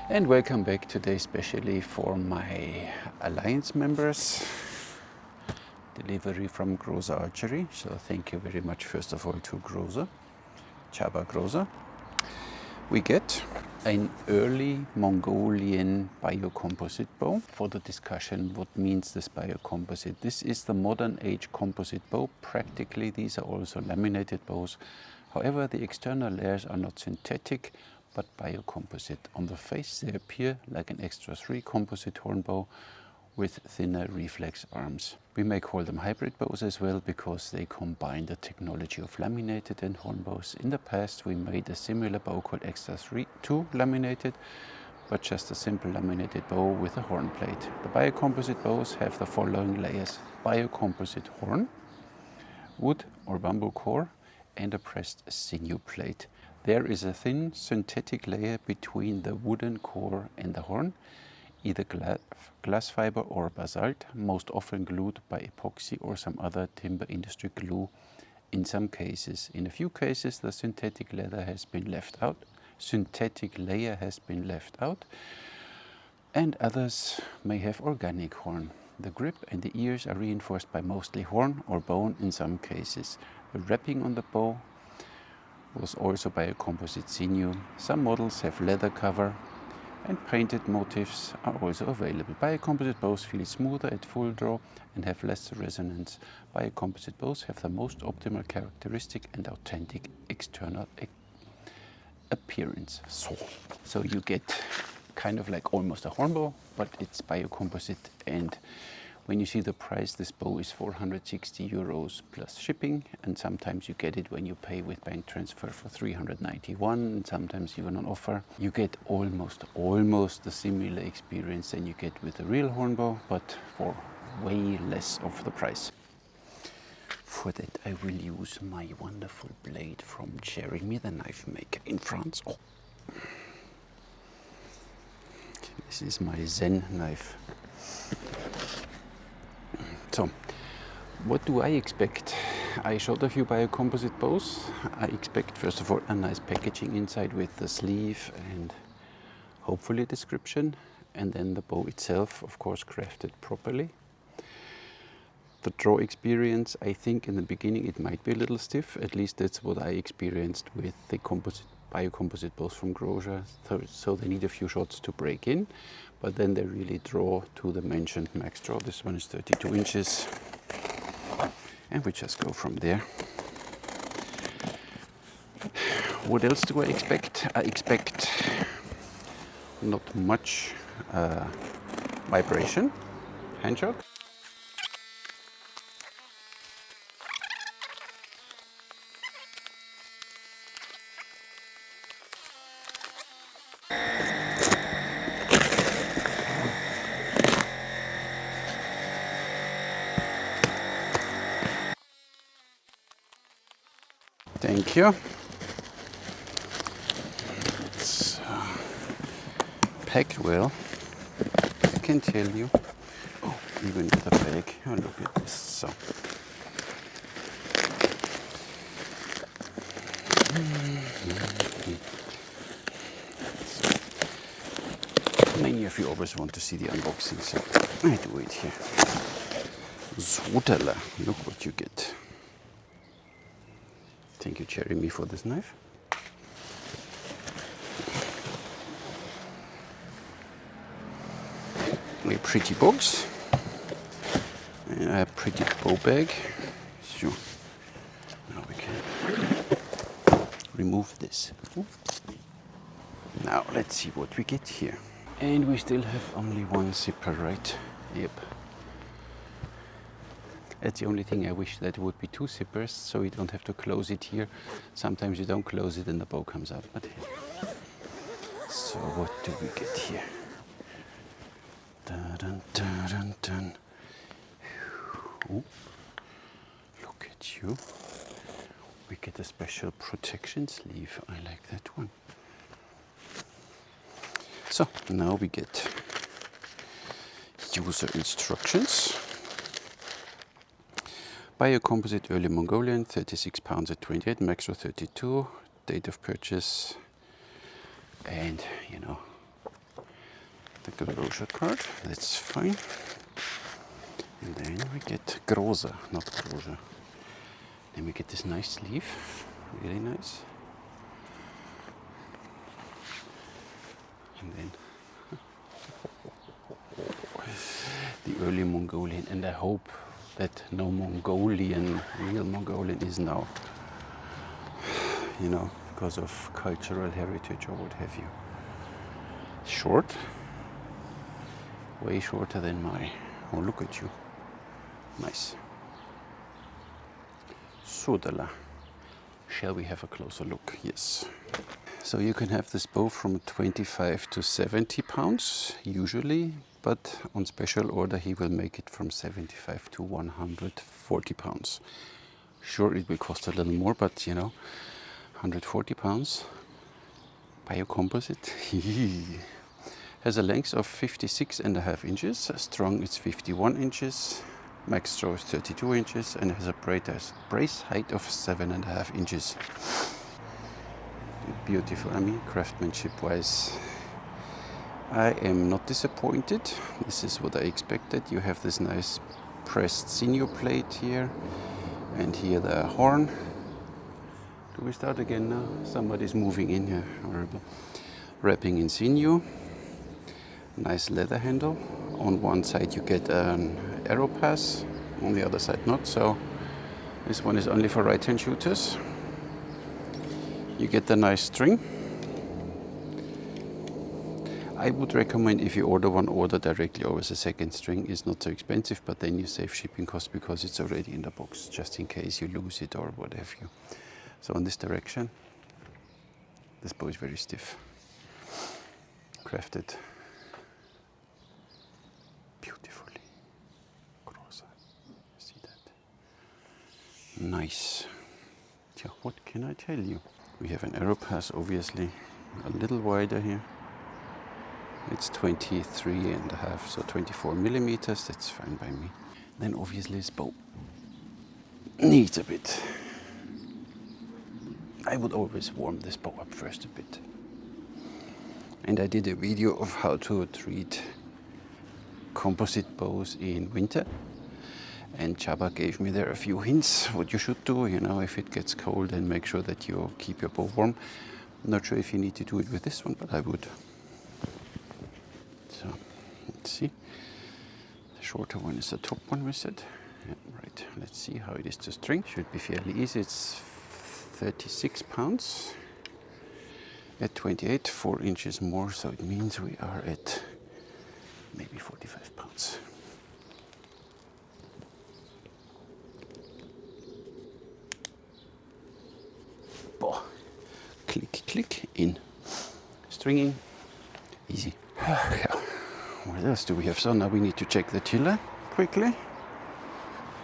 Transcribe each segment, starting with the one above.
And welcome back today, especially for my Alliance members. Delivery from Grozer Archery. So thank you very much, first of all, to Grozer, Chaba Grozer. We get an early Mongolian biocomposite bow. For the discussion, what means this biocomposite? This is the modern age composite bow. Practically, these are also laminated bows. However, the external layers are not synthetic, but biocomposite. On the face, they appear like an extra 3 composite horn bow with thinner reflex arms. We may call them hybrid bows as well because they combine the technology of laminated and horn bows. In the past, we made a similar bow called Extra 2 laminated, but just a simple laminated bow with a horn plate. The biocomposite bows have the following layers: biocomposite horn, wood or bamboo core, and a pressed sinew plate. There is a thin synthetic layer between the wooden core and the horn, either glass fiber or basalt, most often glued by epoxy or some other timber industry glue in some cases. In a few cases, the synthetic layer has been left out, and others may have organic horn. The grip and the ears are reinforced by mostly horn or bone in some cases. The wrapping on the bow was also biocomposite sinew. Some models have leather cover, and painted motifs are also available. Biocomposite bows feel smoother at full draw and have less resonance. Biocomposite bows have the most optimal characteristic and authentic external appearance. So you get kind of like almost a horn bow, but it's biocomposite. And when you see the price, this bow is 460 euros plus shipping, and sometimes you get it when you pay with bank transfer for 391, and sometimes even on offer. You get almost a similar experience than you get with a real horn bow, but for way less of the price. For that, I will use my wonderful blade from Jeremy, the knife maker in France. Oh. This is my Zen knife. So, what do I expect? I shot a few biocomposite bows. I expect, first of all, a nice packaging inside with the sleeve and hopefully a description, and then the bow itself, of course, crafted properly. The draw experience, I think in the beginning it might be a little stiff. At least that's what I experienced with the biocomposite bows from Grozer. So they need a few shots to break in, but then they really draw to the mentioned max draw. This one is 32 inches, and we just go from there. What else do I expect? I expect not much vibration, hand shock. Thank you. It's packed well, I can tell you. Oh, even with the bag. Oh, look at this. So. Many of you always want to see the unboxing, so I do it here. Zutala, look what you get. Thank you, Jeremy, for this knife. A pretty box and a pretty bow bag. So now we can remove this. Now let's see what we get here. And we still have only one zipper, right? Yep. That's the only thing. I wish that would be 2 zippers, so you don't have to close it here. Sometimes you don't close it and the bow comes out. But so what do we get here? Dun, dun, dun, dun, dun. Ooh. Look at you. We get a special protection sleeve. I like that one. So now we get user instructions. Biocomposite early Mongolian, 36 pounds at 28, max of 32, date of purchase, and you know, Grozer card, that's fine. And then we get Grozer, not Grozer. Then we get this nice sleeve, really nice. And then the early Mongolian, and I hope that no Mongolian, real Mongolian is now, you know, because of cultural heritage or what have you. Short, way shorter than my, oh look at you, nice. Sodala. Shall we have a closer look? Yes. So you can have this bow from 25 to 70 pounds usually, but on special order he will make it from 75 to 140 pounds. Sure, it will cost a little more, but you know, 140 pounds. Biocomposite. Has a length of 56.5 inches, strong it's 51 inches, max throw is 32 inches, and has a brace height of 7.5 inches. Beautiful. I mean, craftsmanship wise, I am not disappointed. This is what I expected. You have this nice pressed sinew plate here, and here the horn. Do we start again now? Somebody's moving in here. Horrible. Wrapping in sinew. Nice leather handle. On one side you get an arrow pass, on the other side not. So this one is only for right-hand shooters. You get the nice string. I would recommend, if you order one, order directly. Always a second string is not so expensive, but then you save shipping costs because it's already in the box, just in case you lose it or what have you. So in this direction, this bow is very stiff. Crafted beautifully. Grozer. See that? Nice. Yeah, what can I tell you? We have an arrow pass, obviously, a little wider here. It's 23.5, so 24 millimeters, that's fine by me. Then obviously this bow needs a bit. I would always warm this bow up first a bit. And I did a video of how to treat composite bows in winter. And Chaba gave me there a few hints what you should do, you know, if it gets cold, and make sure that you keep your bow warm. I'm not sure if you need to do it with this one, but I would. So, let's see. The shorter one is the top one we said. Yeah, right, let's see how it is to string. Should be fairly easy. It's 36 pounds at 28, 4 inches more, so it means we are at maybe 45 pounds. Boah. Click, click, in. Stringing, easy. Yeah. What else do we have? So now we need to check the tiller quickly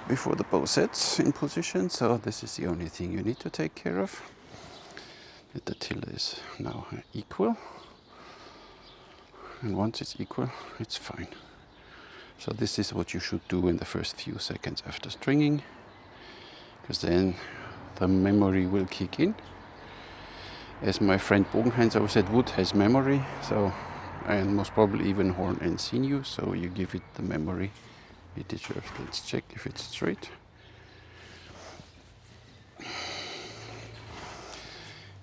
before the bow sets in position. So this is the only thing you need to take care of. That the tiller is now equal. And once it's equal, it's fine. So this is what you should do in the first few seconds after stringing, because then the memory will kick in. As my friend Bogenheinz always said, wood has memory, so, and most probably even horn and sinew, so you give it the memory it deserves. Let's check if it's straight.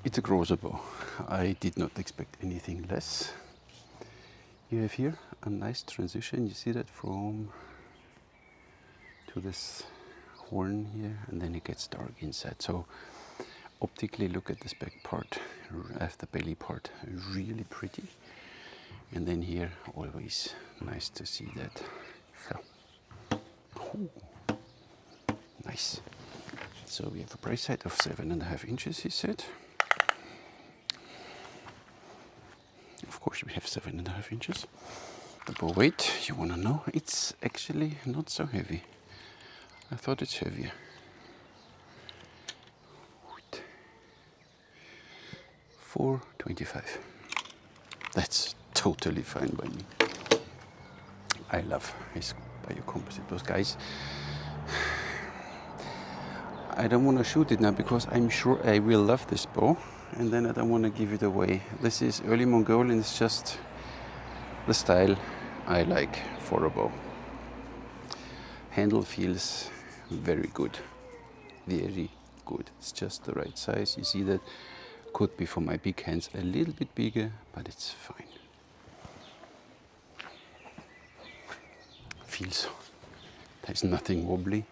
It's a Grozer bow. I did not expect anything less. You have here a nice transition. You see that from to this horn here, and then it gets dark inside. So optically, look at this back part, the belly part, really pretty. And then here, always nice to see that. Oh, nice. So we have a brace height of 7.5 inches, he said. Of course, we have 7.5 inches. The bow weight, you want to know? It's actually not so heavy. I thought it's heavier. 425. That's totally fine by me. I love his biocomposite bows, guys. I don't want to shoot it now because I'm sure I will love this bow, and then I don't want to give it away. This is early Mongolian. It's just the style I like for a bow. Handle feels very good, very good. It's just the right size. You see that could be for my big hands a little bit bigger, but it's fine. Feels, there's nothing wobbly.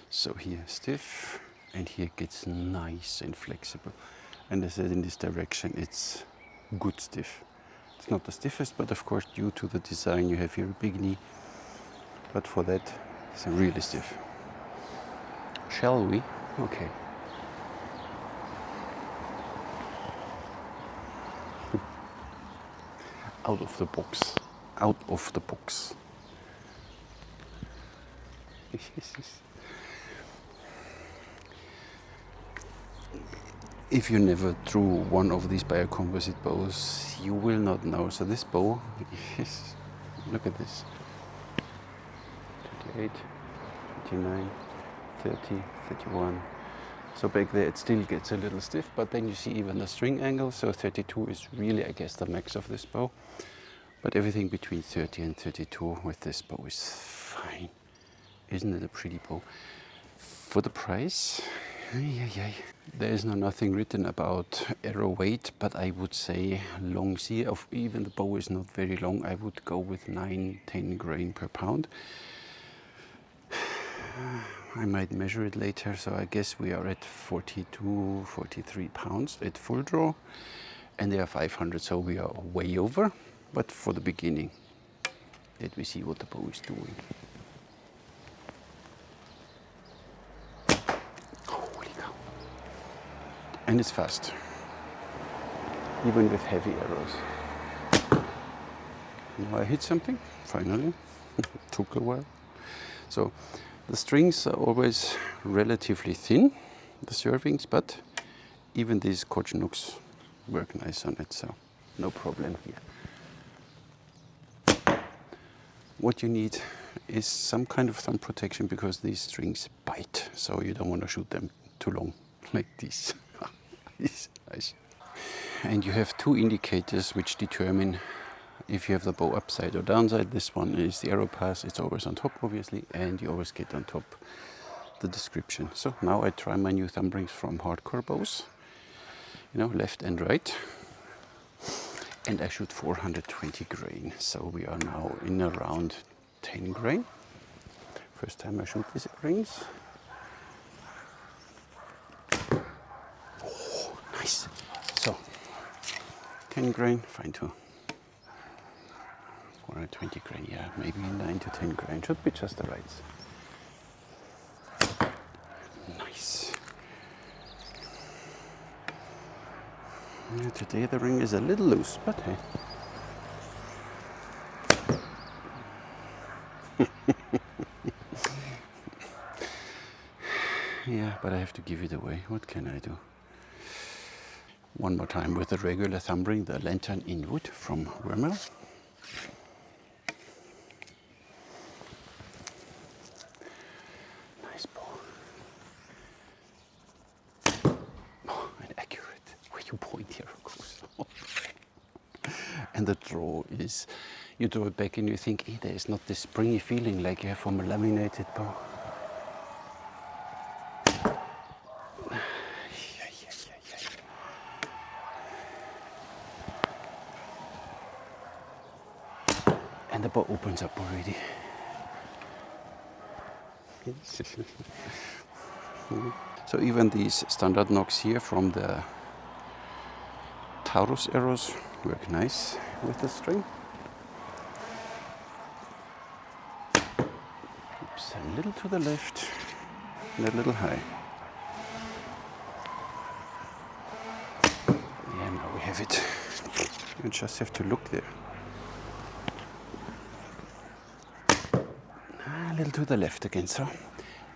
So here stiff, and here gets nice and flexible. And as I said, in this direction, it's good stiff. It's not the stiffest, but of course, due to the design, you have here a big knee. But for that, it's really stiff. Shall we? Okay. Out of the box. Out of the box. If you never drew one of these biocomposite bows, you will not know. So this bow is, look at this. 28, 29, 30, 31. So back there it still gets a little stiff, but then you see even the string angle. So 32 is really, I guess, the max of this bow. But everything between 30 and 32 with this bow is fine. Isn't it a pretty bow? For the price, there is nothing written about arrow weight, but I would say long C, even the bow is not very long, I would go with 9-10 grain per pound. I might measure it later, so I guess we are at 42, 43 pounds at full draw, and they are 500, so we are way over. But for the beginning, let me see what the bow is doing. Holy cow. And it's fast, even with heavy arrows. Now I hit something, finally. Took a while. So the strings are always relatively thin, the servings, but even these Kochnooks work nice on it, so no problem here. What you need is some kind of thumb protection because these strings bite, so you don't want to shoot them too long like this. It's nice. And you have two indicators which determine if you have the bow upside or downside. This one is the arrow pass, it's always on top obviously, and you always get on top the description. So now I try my new thumb rings from Hardcore Bows, you know, left and right. And I shoot 420 grain, so we are now in around 10 grain. First time I shoot these rings. Oh, nice. So, 10 grain, fine too. 420 grain, yeah, maybe 9 to 10 grain, should be just the right. Nice. Yeah, today the ring is a little loose, but hey. Yeah, but I have to give it away. What can I do? One more time with the regular thumb ring, the lantern in wood from Wormel. Nice bow. Oh, and accurate. Where you point here, of course. And the draw is, you draw it back and you think, hey, there is not this springy feeling like you have from a laminated bow. And the bow opens up already. So even these standard knocks here from the Taurus arrows work nice with the string. Oops, a little to the left and a little high. Yeah, now we have it. You just have to look there. A little to the left again, so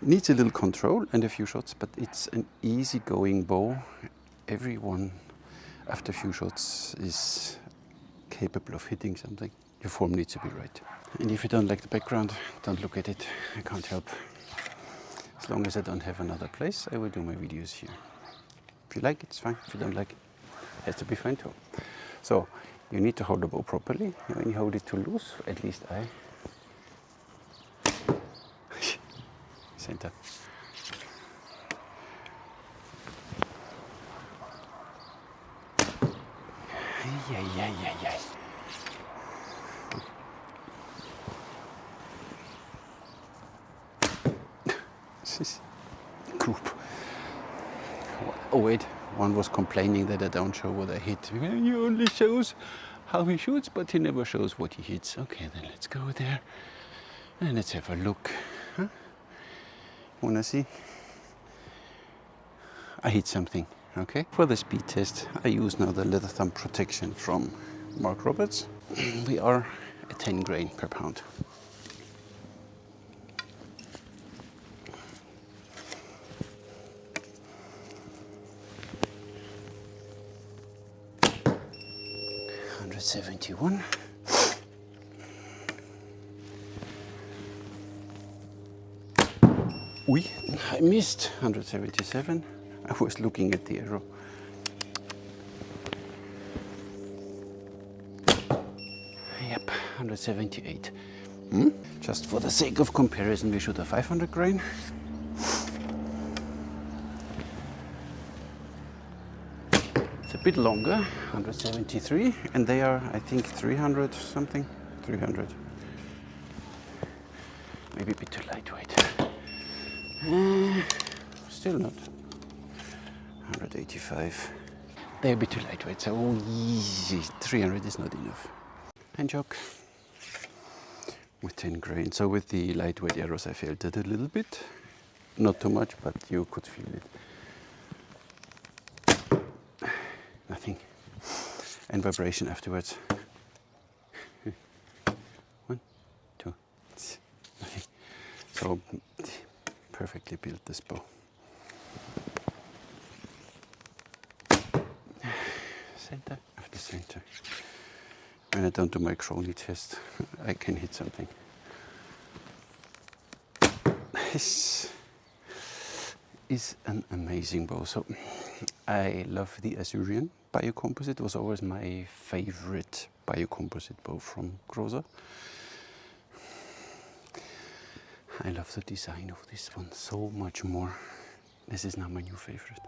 needs a little control and a few shots, but it's an easy-going bow. Everyone after a few shots is capable of hitting something. Your form needs to be right. And if you don't like the background, don't look at it. I can't help. As long as I don't have another place, I will do my videos here. If you like it, it's fine. If you don't like it, it has to be fine too. So You need to hold the bow properly. When you hold it too loose, at least I. Center. Yeah. Group. Oh wait, one was complaining that I don't show what I hit. He only shows how he shoots, but he never shows what he hits. Okay, then let's go there and let's have a look. Huh? Wanna see? I hit something. Okay. For the speed test, I use now the leather thumb protection from Mark Roberts. We are at 10 grain per pound. $171. I missed 177. I was looking at the arrow. Yep, 178. Just for the sake of comparison, we shoot a 500 grain. It's a bit longer, 173, and they are, I think, 300 something. 300. Maybe a bit too lightweight. Still not. 185. They're a bit too lightweight, so 300 is not enough. Hand choke with 10 grain. So with the lightweight arrows I felt it a little bit. Not too much, but you could feel it. Nothing. And vibration afterwards. 1, 2, nothing. So perfectly built this bow. Center after center. When I don't do my crony test, I can hit something. This is an amazing bow. So I love the Archery Biocomposite. It was always my favorite biocomposite bow from Grozer. I love the design of this one so much more. This is now my new favorite.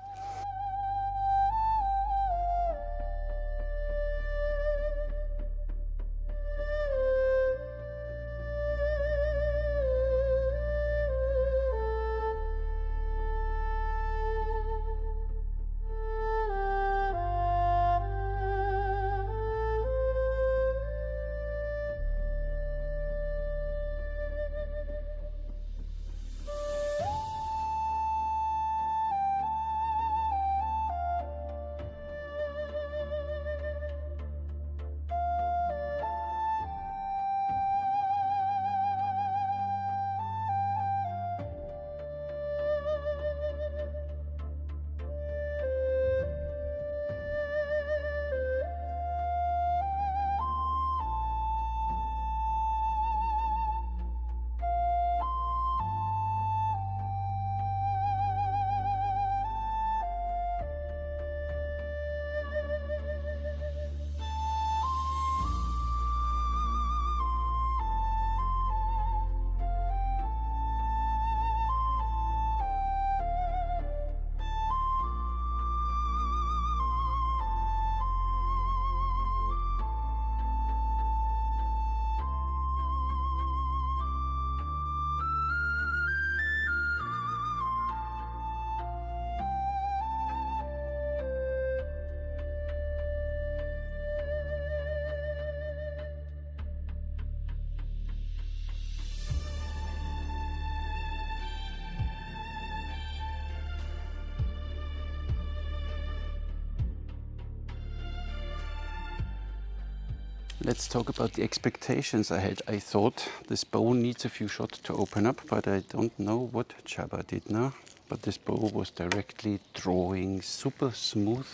Let's talk about the expectations I had. I thought this bow needs a few shots to open up, but I don't know what Chaba did now. But this bow was directly drawing super smooth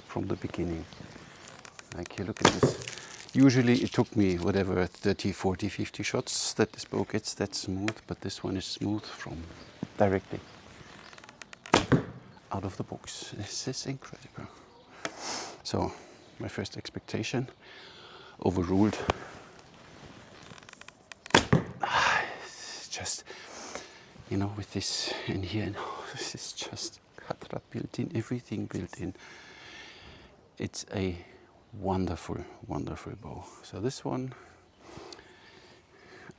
from the beginning. Like, you look at this. Usually it took me, whatever, 30, 40, 50 shots that this bow gets that smooth, but this one is smooth from directly out of the box. This is incredible. So, my first expectation overruled. It's just, you know, with this in here, and this is just Khatra built in, everything built in. It's a wonderful, wonderful bow. So this one,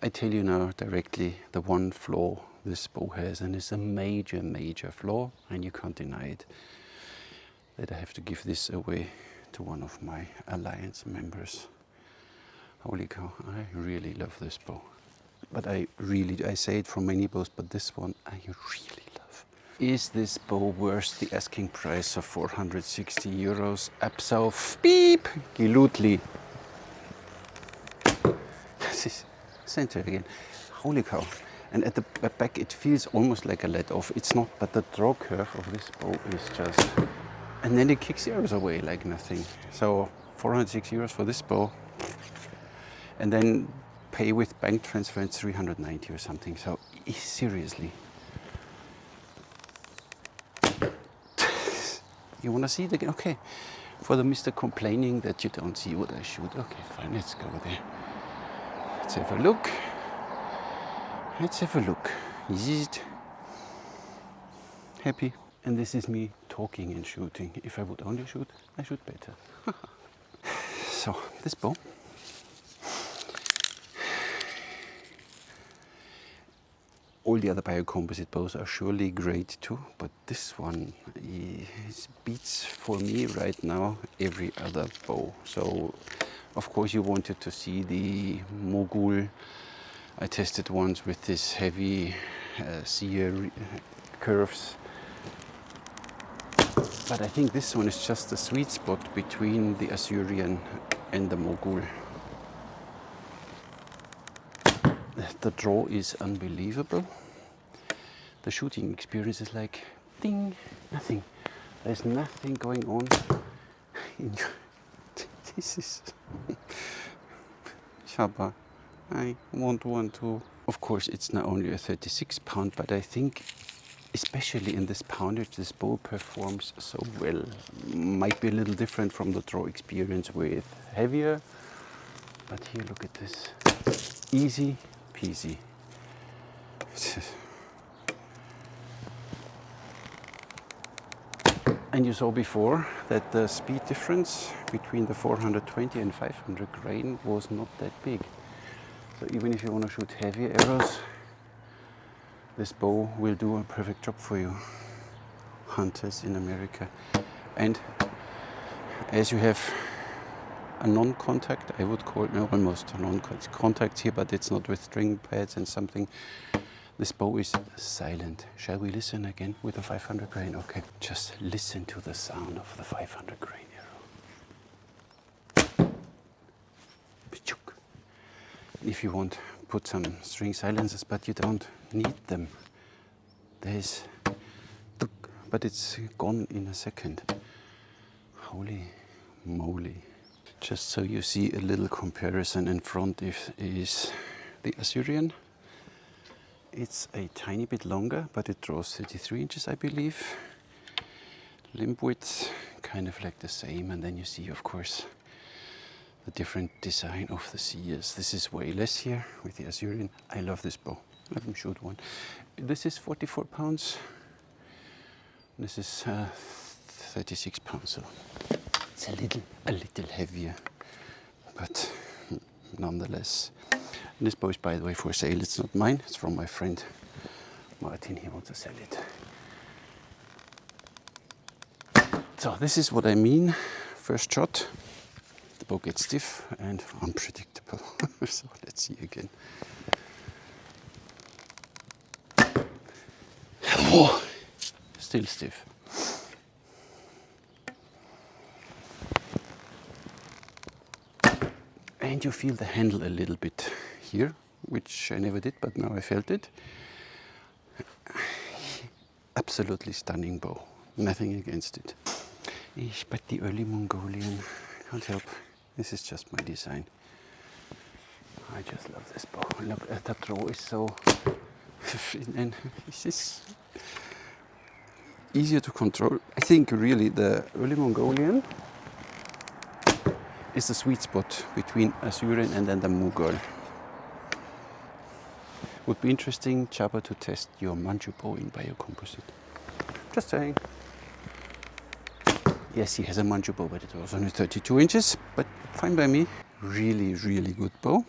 I tell you now directly, the one flaw this bow has, and it's a major, major flaw, and you can't deny it, that I have to give this away to one of my alliance members. Holy cow, I really love this bow. But I say it for many bows, but this one I really love. Is this bow worth the asking price of 460 euros? Absolutely. This is center again. Holy cow. And at the back it feels almost like a let off. It's not, but the draw curve of this bow is just... And then it kicks the arrows away like nothing. So 406 euros for this bow. And then pay with bank transfer, it's 390 or something. So seriously. You want to see it again? Okay. For the Mr. complaining that you don't see what I shoot. Okay, fine, let's go there. Let's have a look. Let's have a look. Is it happy? And this is me talking and shooting. If I would only shoot, I shoot better. So, this bow. All the other biocomposite bows are surely great too, but this one beats for me right now every other bow. So, of course, you wanted to see the Mogul. I tested once with this heavy sear curves. But I think this one is just the sweet spot between the Assyrian and the Mogul. The draw is unbelievable. The shooting experience is like ding, nothing. There's nothing going on. This is Shaba. I won't want to. Of course, it's not only a 36 pound, but I think, especially in this poundage, this bow performs so well. Might be a little different from the draw experience with heavier, but here, look at this. Easy peasy. And you saw before that the speed difference between the 420 and 500 grain was not that big. So even if you want to shoot heavier arrows, this bow will do a perfect job for you, hunters in America. And as you have a non-contact, I would call it, no, almost a non-contact here, but it's not with string pads and something. This bow is silent. Shall we listen again with the 500 grain? Okay, just listen to the sound of the 500 grain arrow. If you want, put some string silencers, but you don't need them. There's, but it's gone in a second. Holy moly. Just so you see a little comparison, in front is the Assyrian. It's a tiny bit longer, but it draws 33 inches, I believe. Limb width, kind of like the same. And then you see, of course, the different design of the sears. This is way less here with the Assyrian. I love this bow. Let me shoot one. This is 44 pounds. This is 36 pounds. So it's a little heavier, but nonetheless. And this bow is, by the way, for sale. It's not mine. It's from my friend Martin. He wants to sell it. So this is what I mean. First shot, the bow gets stiff and unpredictable. So let's see again. Whoa. Still stiff. And you feel the handle a little bit here, which I never did, but now I felt it. Absolutely stunning bow. Nothing against it. But the early Mongolian, can't help. This is just my design. I just love this bow. Look at the draw is so, and this is easier to control. I think really the early Mongolian is the sweet spot between Assyrian and then the Mughal. Would be interesting, Csaba, to test your Manchu bow in biocomposite. Just saying. Yes, he has a Manchu bow, but it was only 32 inches, but fine by me. Really, really good bow.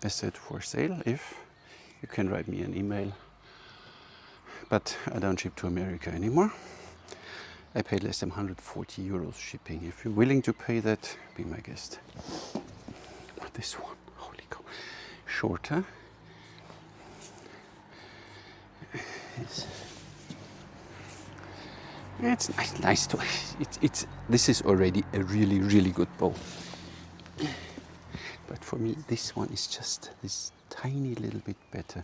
I said for sale. If you can write me an email, but I don't ship to America anymore. I paid less than 140 euros shipping. If you're willing to pay that, be my guest. But this one, holy cow, shorter. It's nice to. This is already a really, really good bow. But for me, this one is just this tiny little bit better.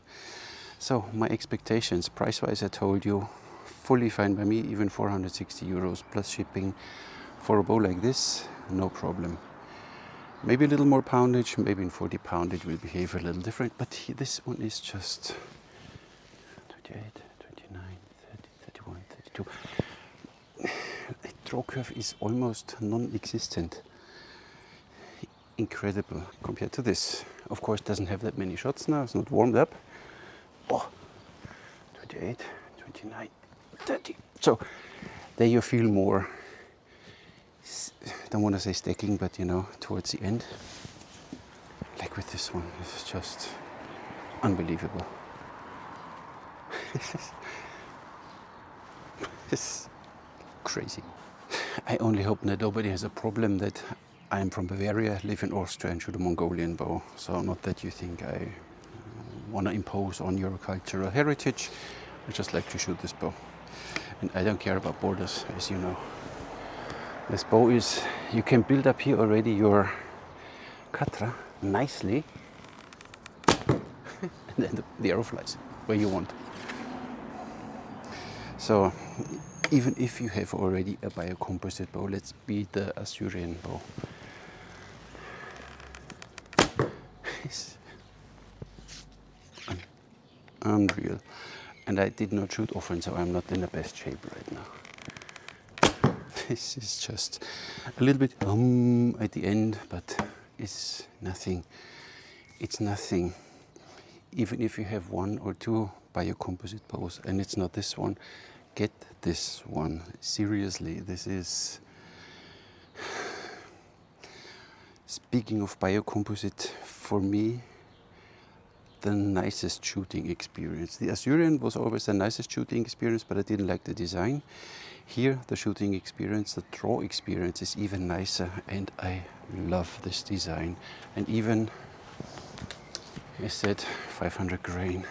So my expectations, price-wise, I told you, fully fine by me, even 460 euros plus shipping. For a bow like this, no problem. Maybe a little more poundage, maybe in 40 pound it will behave a little different, but this one is just 28, 29, 30, 31, 32. The draw curve is almost non-existent. Incredible compared to this. Of course, it doesn't have that many shots now, it's not warmed up. Oh, 28, 29, 30. So there you feel more, don't want to say stacking, but you know, towards the end. Like with this one, this is just unbelievable. It's crazy. I only hope that nobody has a problem that I'm from Bavaria, live in Austria and shoot a Mongolian bow. So not that you think I want to impose on your cultural heritage. I just like to shoot this bow. And I don't care about borders, as you know. This bow is, you can build up here already your katra nicely. And then the arrow flies where you want. So even if you have already a biocomposite bow, let's be the Assyrian bow. It's unreal. And I did not shoot often, so I'm not in the best shape right now. This is just a little bit at the end, but it's nothing. It's nothing. Even if you have one or two biocomposite bows, and it's not this one, get this one. Seriously, this is... Speaking of biocomposite, for me, the nicest shooting experience. The Assyrian was always the nicest shooting experience, but I didn't like the design. Here, the shooting experience, the draw experience is even nicer, and I love this design. And even, I said, 500 grain.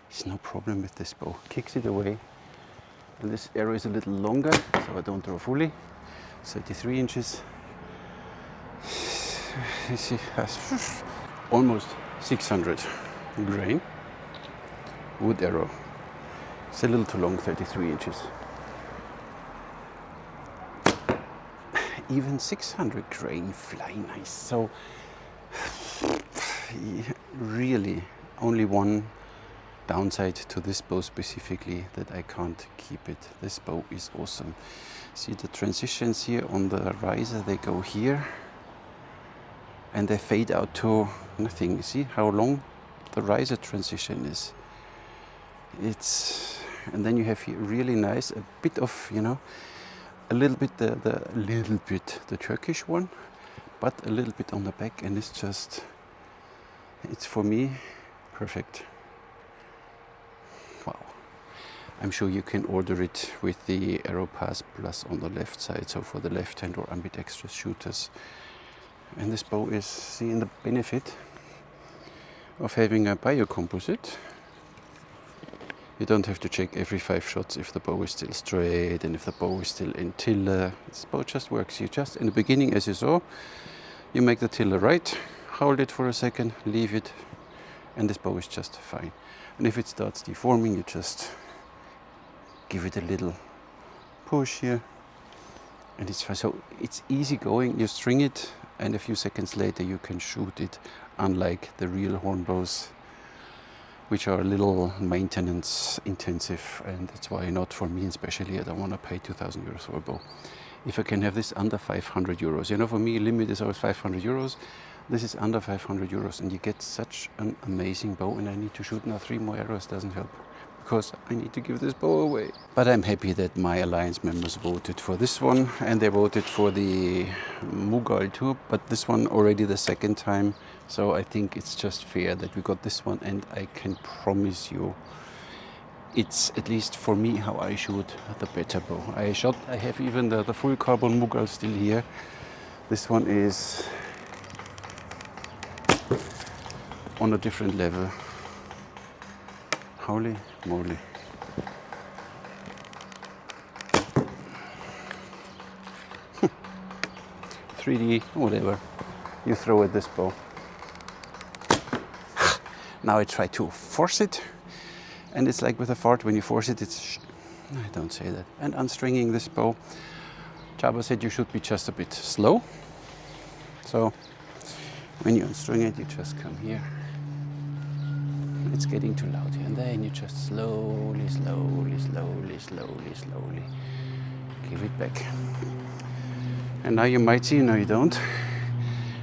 It's no problem with this bow. Kicks it away. And this arrow is a little longer, so I don't draw fully. 33 inches. It has almost 600 grain. Wood arrow. It's a little too long, 33 inches. Even 600 grain fly nice. So really only one downside to this bow specifically, that I can't keep it. This bow is awesome. See the transitions here on the riser, they go here and they fade out to nothing. You see how long the riser transition is. And then you have here really nice, a bit of, you know, a little bit the Turkish one, but a little bit on the back, and it's for me perfect. Wow. I'm sure you can order it with the AeroPass Plus on the left side, so for the left hand or ambidextrous shooters. And this bow is seeing the benefit of having a biocomposite. You don't have to check every 5 shots if the bow is still straight and if the bow is still in tiller. This bow just works. You just, in the beginning, as you saw, you make the tiller right, hold it for a second, leave it, and this bow is just fine. And if it starts deforming, you just give it a little push here, and it's fine. So it's easy going. You string it, and a few seconds later you can shoot it, unlike the real horn bows, which are a little maintenance intensive, and that's why not for me especially. I don't want to pay 2,000 euros for a bow. if I can have this under 500 euros. You know, for me, limit is always 500 euros. This is under 500 euros, and you get such an amazing bow. And I need to shoot now 3 more arrows, doesn't help, because I need to give this bow away. But I'm happy that my alliance members voted for this one, and they voted for the Mughal too, but this one already the second time. So I think it's just fair that we got this one, and I can promise you it's, at least for me, how I shoot, the better bow. I have even the full carbon Mughal still here. This one is on a different level. Holy moly. .3D, whatever you throw at this bow. Now I try to force it, and it's like with a fart, when you force it, I don't say that. And unstringing this bow, Csaba said you should be just a bit slow. So when you unstring it, you just come here. It's getting too loud here, and then you just slowly give it back. And now you might see, no you don't,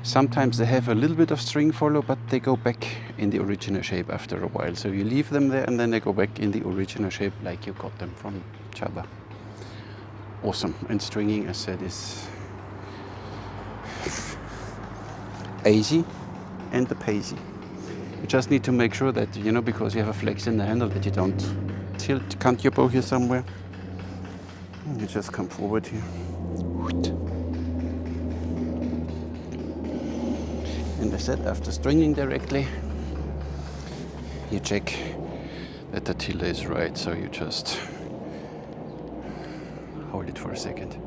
sometimes they have a little bit of string follow, but they go back in the original shape after a while. So you leave them there, and then they go back in the original shape like you got them from Csaba. Awesome. And stringing, as said, is easy and the pacey. You just need to make sure that, you know, because you have a flex in the handle, that you don't cant your bow here somewhere. You just come forward here. And I said, after stringing directly, you check that the tiller is right. So you just hold it for a second,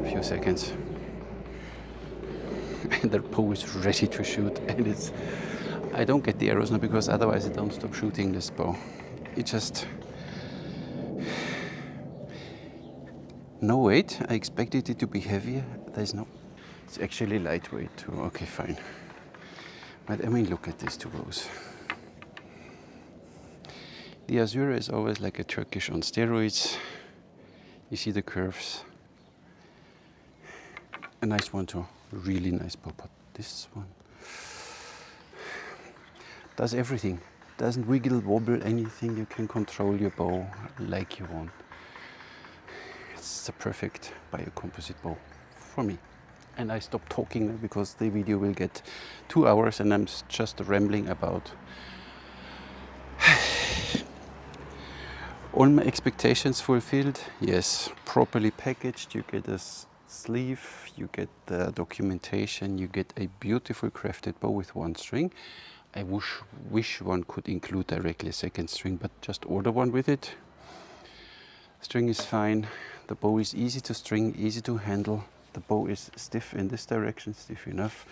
a few seconds, and the bow is ready to shoot. And I don't get the arrows now, because otherwise I don't stop shooting this bow. It just, no weight. I expected it to be heavier. There's no, it's actually lightweight too. Okay, fine. But I mean, look at these two bows. The Azura is always like a Turkish on steroids. You see the curves. A nice one too, really nice bow. But this one does everything. Doesn't wiggle, wobble, anything. You can control your bow like you want. It's the perfect biocomposite bow for me. And I stop talking now, because the video will get 2 hours and I'm just rambling about. All my expectations fulfilled. Yes, properly packaged. You get a sleeve, you get the documentation, you get a beautiful crafted bow with 1 string. I wish one could include directly a 2nd string, but just order one with it. String is fine. The bow is easy to string, easy to handle. The bow is stiff in this direction, stiff enough,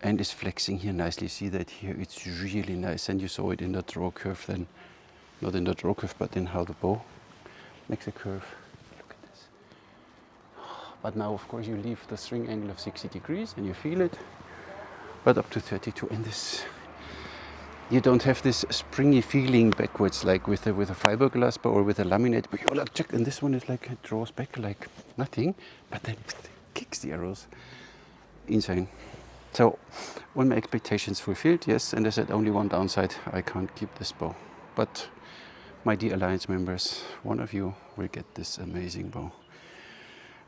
and is flexing here nicely. See that here? It's really nice, and you saw it in the draw curve then. Not in the draw curve, but in how the bow makes a curve. Look at this. But now, of course, you leave the string angle of 60 degrees and you feel it, but up to 32. And this, you don't have this springy feeling backwards like with a fiberglass bow or with a laminate. But you're like, check, and this one is like, it draws back like nothing, but then kicks the arrows. Insane. So, all my expectations fulfilled, yes, and I said only one downside, I can't keep this bow. But my dear Alliance members, one of you will get this amazing bow.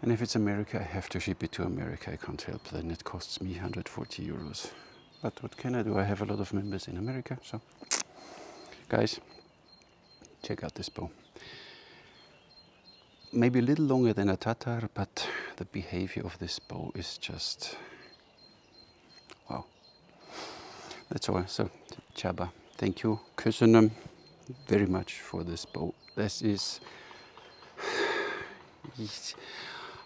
And if it's America, I have to ship it to America. I can't help, then it costs me 140 euros. But what can I do? I have a lot of members in America, so guys, check out this bow. Maybe a little longer than a Tatar, but the behavior of this bow is just wow. That's all. So, Csaba, thank you. Köszönöm very much for this bow. This is,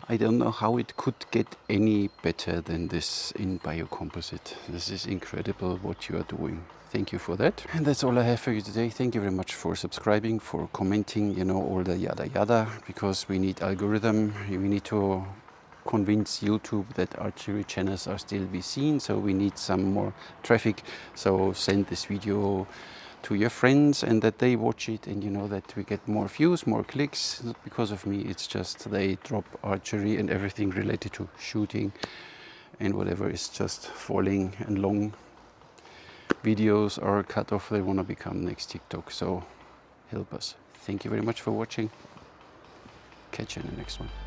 I don't know how it could get any better than this in biocomposite. This is incredible what you are doing. Thank you for that. And that's all I have for you today. Thank you very much for subscribing, for commenting, you know, all the yada yada, because we need algorithm. We need to convince YouTube that archery channels are still be seen, so we need some more traffic. So send this video to your friends and that they watch it, and you know that we get more views, more clicks. Not because of me, it's just they drop archery and everything related to shooting, and whatever is just falling and long videos are cut off, they want to become next TikTok. So help us. Thank you very much for watching. Catch you in the next one.